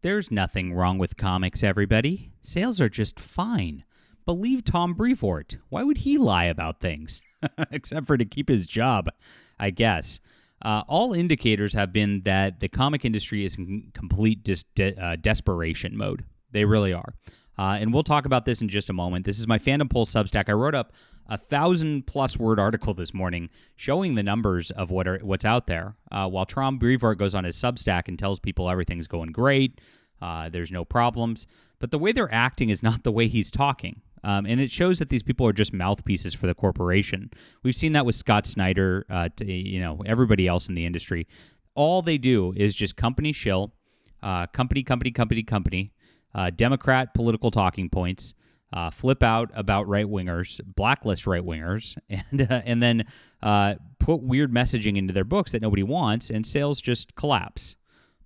There's nothing wrong with comics, everybody. Sales are just fine. Believe Tom Brevoort. Why would he lie about things? Except for to keep his job, I guess. All indicators have been that the comic industry is in complete desperation mode. They really are. And we'll talk about this in just a moment. This is my Fandom Pulse Substack. I wrote up a 1,000+ word article this morning showing the numbers of what's out there, while Tom Brevoort goes on his Substack and tells people everything's going great, there's no problems. But the way they're acting is not the way he's talking. And it shows that these people are just mouthpieces for the corporation. We've seen that with Scott Snyder, everybody else in the industry. All they do is just company shill, company, Democrat political talking points, flip out about right-wingers, blacklist right-wingers, and then put weird messaging into their books that nobody wants, and sales just collapse.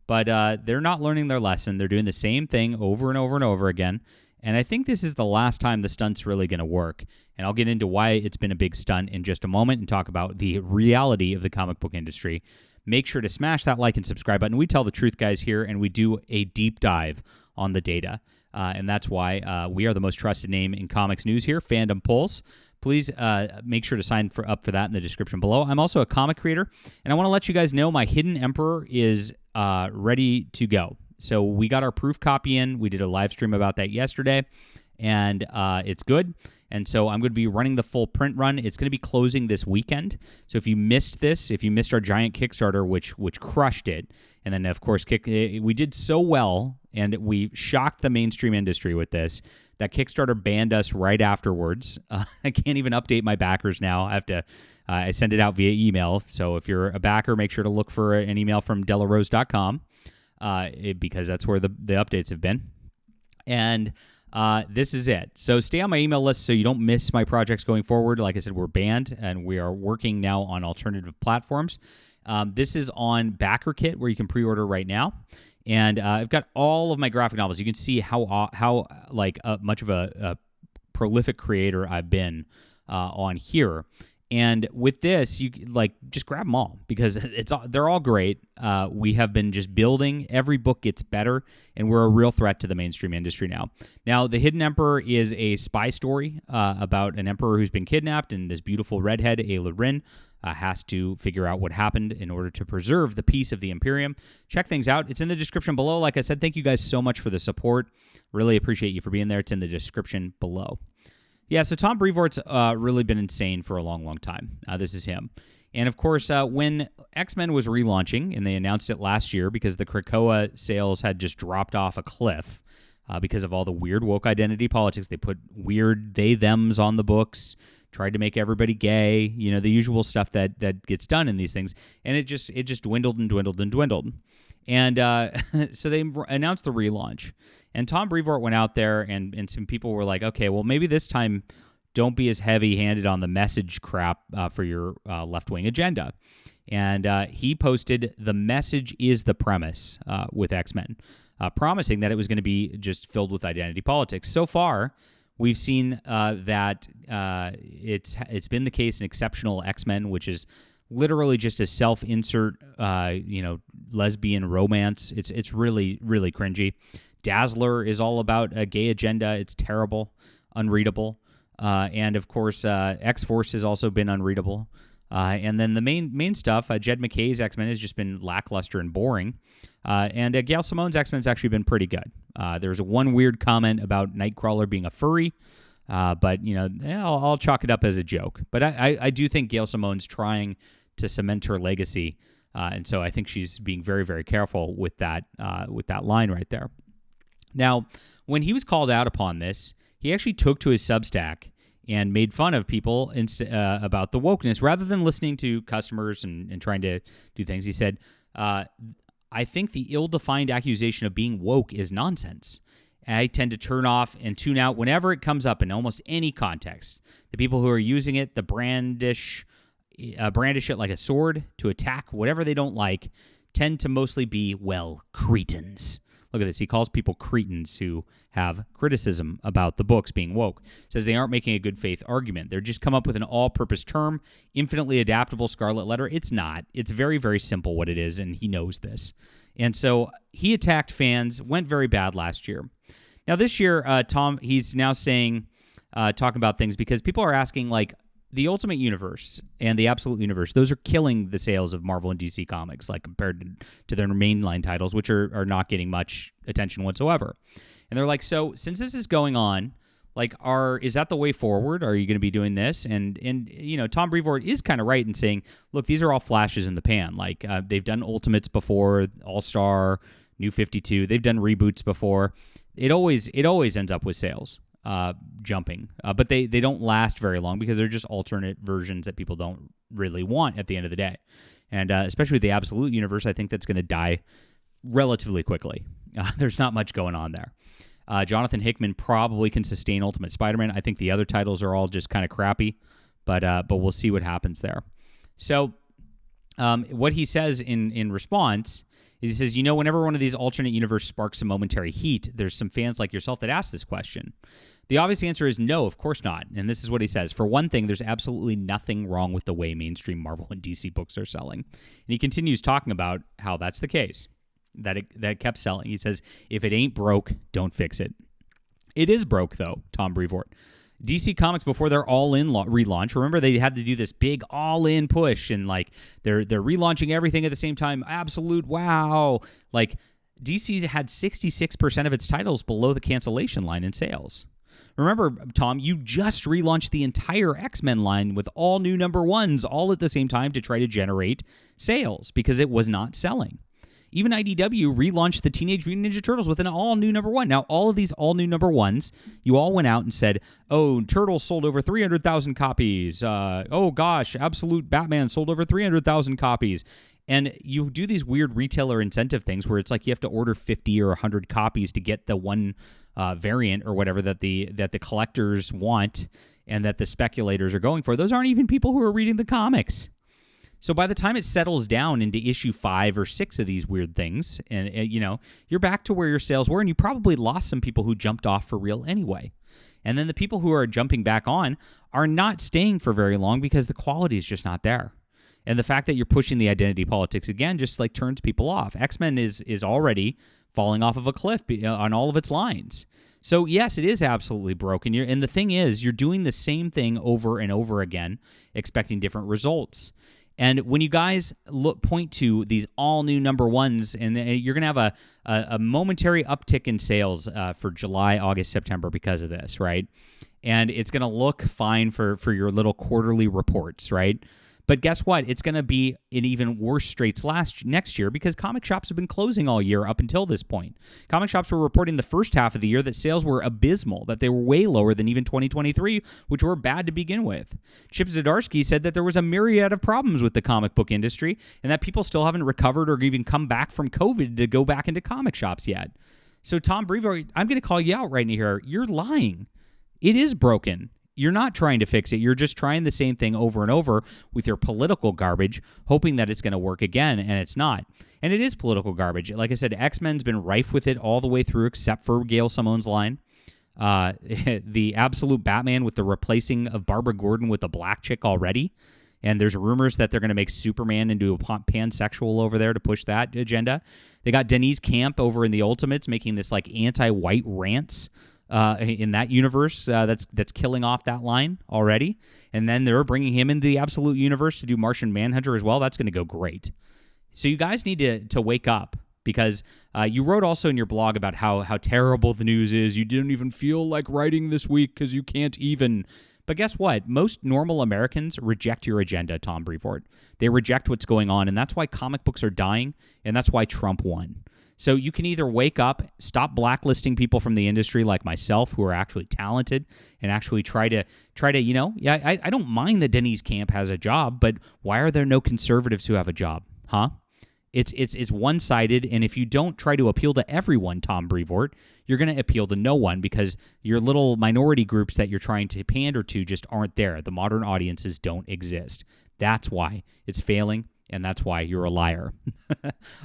But they're not learning their lesson. They're doing the same thing over and over and over again. And I think this is the last time the stunt's really going to work. And I'll get into why it's been a big stunt in just a moment and talk about the reality of the comic book industry. Make sure to smash that like and subscribe button. We tell the truth, guys, here, and we do a deep dive on the data. And that's why we are the most trusted name in comics news here, Fandom Pulse. Please make sure to sign up for that in the description below. I'm also a comic creator, and I want to let you guys know my Hidden Emperor is ready to go. So we got our proof copy in. We did a live stream about that yesterday, and it's good. And so I'm going to be running the full print run. It's going to be closing this weekend. So if you missed this, if you missed our giant Kickstarter, which crushed it, and then, of course, we did so well, and we shocked the mainstream industry with this, that Kickstarter banned us right afterwards. I can't even update my backers now. I send it out via email. So if you're a backer, make sure to look for an email from delarose.com. Because that's where the updates have been. And this is it. So stay on my email list so you don't miss my projects going forward. Like I said, we're banned, and we are working now on alternative platforms. This is on BackerKit, where you can pre-order right now. And I've got all of my graphic novels. You can see how much of a prolific creator I've been on here. And with this, you just grab them all because they're all great. We have been just building. Every book gets better, and we're a real threat to the mainstream industry now. Now, The Hidden Emperor is a spy story about an emperor who's been kidnapped, and this beautiful redhead, Ayla Rin, has to figure out what happened in order to preserve the peace of the Imperium. Check things out. It's in the description below. Like I said, thank you guys so much for the support. Really appreciate you for being there. It's in the description below. Yeah, so Tom Brevoort's really been insane for a long, long time. This is him. And, of course, when X-Men was relaunching, and they announced it last year because the Krakoa sales had just dropped off a cliff because of all the weird woke identity politics. They put weird they-thems on the books, tried to make everybody gay, the usual stuff that gets done in these things. And it just dwindled and dwindled and dwindled. And so they announced the relaunch. And Tom Brevoort went out there, and some people were like, okay, well, maybe this time don't be as heavy-handed on the message crap for your left-wing agenda. And he posted, "The message is the premise," with X-Men, promising that it was going to be just filled with identity politics. So far, we've seen that it's been the case in Exceptional X-Men, which is literally just a self-insert, lesbian romance. It's really, really cringy. Dazzler is all about a gay agenda. It's terrible, unreadable. And, of course, X-Force has also been unreadable. And then the main stuff, Jed McKay's X-Men has just been lackluster and boring. And Gail Simone's X-Men has actually been pretty good. There's one weird comment about Nightcrawler being a furry. But, I'll chalk it up as a joke. But I do think Gail Simone's trying to cement her legacy. And so I think she's being very, very careful with that line right there. Now, when he was called out upon this, he actually took to his Substack and made fun of people about the wokeness rather than listening to customers and trying to do things. He said, I think the ill-defined accusation of being woke is nonsense. I tend to turn off and tune out whenever it comes up in almost any context. The people who are using it, the brandish it like a sword to attack whatever they don't like, tend to mostly be, cretins. Look at this. He calls people cretins who have criticism about the books being woke. Says they aren't making a good faith argument. They're just come up with an all-purpose term, infinitely adaptable scarlet letter. It's not. It's very, very simple what it is, and he knows this. And so he attacked fans, went very bad last year. Now this year, Tom, he's now saying, talking about things because people are asking, like, the Ultimate Universe and the Absolute Universe, those are killing the sales of Marvel and DC Comics, like compared to their mainline titles, which are not getting much attention whatsoever. And they're like, so since this is going on, like, is that the way forward? Are you going to be doing this? And you know, Tom Brevoort is kind of right in saying, look, these are all flashes in the pan. Like, they've done Ultimates before, All-Star, New 52. They've done reboots before. It always ends up with sales jumping, but they don't last very long because they're just alternate versions that people don't really want at the end of the day. And especially with the Absolute Universe, I think that's going to die relatively quickly. There's not much going on there. Jonathan Hickman probably can sustain Ultimate Spider-Man. I think the other titles are all just kind of crappy, but we'll see what happens there. So what he says in response is he says, you know, whenever one of these alternate universe sparks some momentary heat, there's some fans like yourself that ask this question. The obvious answer is no, of course not. And this is what he says. For one thing, there's absolutely nothing wrong with the way mainstream Marvel and DC books are selling. And he continues talking about how that's the case, that it kept selling. He says, if it ain't broke, don't fix it. It is broke, though, Tom Brevoort. DC Comics, before their all-in relaunch, remember they had to do this big all-in push, and like they're relaunching everything at the same time. Absolute wow! Like DC's had 66% of its titles below the cancellation line in sales. Remember, Tom, you just relaunched the entire X-Men line with all new number ones all at the same time to try to generate sales because it was not selling. Even IDW relaunched the Teenage Mutant Ninja Turtles with an all-new number one. Now, all of these all-new number ones, you all went out and said, oh, Turtles sold over 300,000 copies. Oh, gosh, Absolute Batman sold over 300,000 copies. And you do these weird retailer incentive things where it's like you have to order 50 or 100 copies to get the one variant or whatever that the collectors want and that the speculators are going for. Those aren't even people who are reading the comics. So by the time it settles down into issue 5 or 6 of these weird things, and you know, you're back to where your sales were, and you probably lost some people who jumped off for real anyway. And then the people who are jumping back on are not staying for very long because the quality is just not there. And the fact that you're pushing the identity politics again just like turns people off. X-Men is already falling off of a cliff on all of its lines. So yes, it is absolutely broken. And the thing is, you're doing the same thing over and over again, expecting different results. And when you guys point to these all-new number ones, and you're going to have a momentary uptick in sales for July, August, September because of this, right? And it's going to look fine for your little quarterly reports, right? But guess what? It's going to be in even worse straits next year because comic shops have been closing all year up until this point. Comic shops were reporting the first half of the year that sales were abysmal, that they were way lower than even 2023, which were bad to begin with. Chip Zdarsky said that there was a myriad of problems with the comic book industry and that people still haven't recovered or even come back from COVID to go back into comic shops yet. So Tom Brevoort, I'm going to call you out right here. You're lying. It is broken. You're not trying to fix it. You're just trying the same thing over and over with your political garbage, hoping that it's going to work again, and it's not. And it is political garbage. Like I said, X-Men's been rife with it all the way through, except for Gail Simone's line. The Absolute Batman with the replacing of Barbara Gordon with a black chick already. And there's rumors that they're going to make Superman into a pansexual over there to push that agenda. They got Denise Camp over in the Ultimates making this like anti-white rants in that universe that's killing off that line already. And then they're bringing him into the Absolute Universe to do Martian Manhunter as well. That's going to go great. So you guys need to wake up because you wrote also in your blog about how terrible the news is. You didn't even feel like writing this week because you can't even. But guess what? Most normal Americans reject your agenda, Tom Brevoort. They reject what's going on, and that's why comic books are dying, and that's why Trump won. So you can either wake up, stop blacklisting people from the industry like myself who are actually talented and actually try to I don't mind that Denise Camp has a job, but why are there no conservatives who have a job? Huh? It's one-sided, and if you don't try to appeal to everyone, Tom Brevoort, you're going to appeal to no one because your little minority groups that you're trying to pander to just aren't there. The modern audiences don't exist. That's why it's failing, and that's why you're a liar.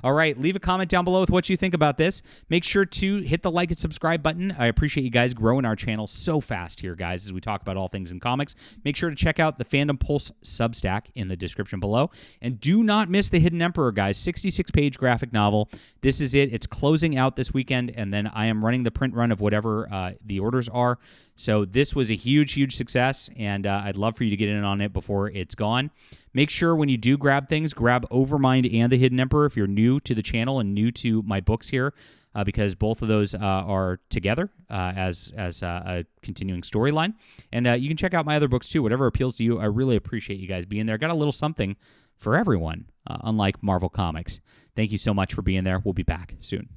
All right, leave a comment down below with what you think about this. Make sure to hit the like and subscribe button. I appreciate you guys growing our channel so fast here, guys, as we talk about all things in comics. Make sure to check out the Fandom Pulse Substack in the description below. And do not miss The Hidden Emperor, guys. 66-page graphic novel. This is it. It's closing out this weekend, and then I am running the print run of whatever the orders are. So this was a huge, huge success, and I'd love for you to get in on it before it's gone. Make sure when you do grab things, grab Overmind and The Hidden Emperor if you're new to the channel and new to my books here, because both of those are together as a continuing storyline. And you can check out my other books too, whatever appeals to you. I really appreciate you guys being there. Got a little something for everyone, unlike Marvel Comics. Thank you so much for being there. We'll be back soon.